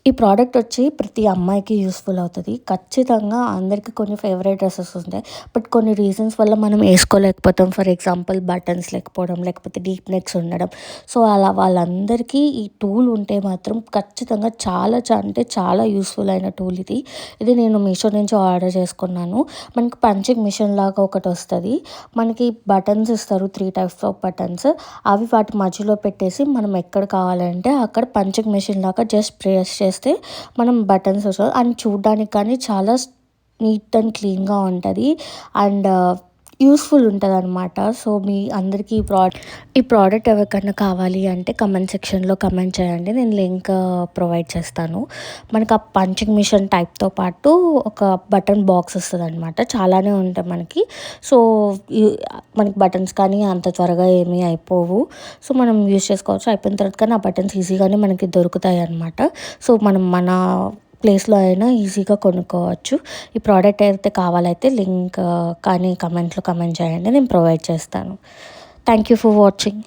ఈ ప్రోడక్ట్ వచ్చి ప్రతి అమ్మాయికి యూస్ఫుల్ అవుతుంది. ఖచ్చితంగా అందరికీ కొన్ని ఫేవరెట్ డ్రెసెస్ ఉంటాయి. బట్ కొన్ని రీజన్స్ వల్ల మనం వేసుకోలేకపోతాం. ఫర్ ఎగ్జాంపుల్ బటన్స్ లేకపోవడం, లేకపోతే డీప్ నెక్స్ ఉండడం. సో, అలా వాళ్ళందరికీ ఈ టూల్ ఉంటే మాత్రం ఖచ్చితంగా అంటే చాలా యూస్ఫుల్ అయిన టూల్ ఇది. ఇది నేను మీషో నుంచి ఆర్డర్ చేసుకున్నాను. మనకి పంచింగ్ మిషన్ లాగా ఒకటి వస్తుంది. మనకి బటన్స్ ఇస్తారు, 3 టైప్స్ ఆఫ్ బటన్స్. అవి వాటి మధ్యలో పెట్టేసి మనం ఎక్కడ కావాలంటే అక్కడ పంచింగ్ మిషన్ లాగా జస్ట్ ప్రెస్ చేస్తే మనం బటన్స్ వస్తుంది. అండ్ చూడ్డానికి కానీ చాలా నీట్ అండ్ క్లీన్గా ఉంటుంది. అండ్ యూస్ఫుల్ ఉంటుంది అనమాట. సో, మీ అందరికీ ఈ ప్రోడక్ట్ ఎవరికైనా కావాలి అంటే కమెంట్ సెక్షన్లో కమెంట్ చేయండి. నేను లింక్ ప్రొవైడ్ చేస్తాను. మనకు ఆ పంచింగ్ మిషన్ టైప్తో పాటు ఒక బటన్ బాక్స్ వస్తుంది అనమాట. చాలానే ఉంటాయి మనకి. సో, మనకి బటన్స్ కానీ అంత త్వరగా ఏమీ అయిపోవు. సో, మనం యూజ్ చేసుకోవచ్చు. అయిపోయిన తర్వాత కానీ ఆ బటన్స్ ఈజీగానే మనకి దొరుకుతాయి అనమాట. సో, మనం మన ప్లేస్లో అయినా ఈజీగా కొనుక్కోవచ్చు. ఈ ప్రోడక్ట్ అయితే కావాలైతే లింక్ కానీ కమెంట్లో కమెంట్ చేయండి, నేను ప్రొవైడ్ చేస్తాను. Thank you for watching.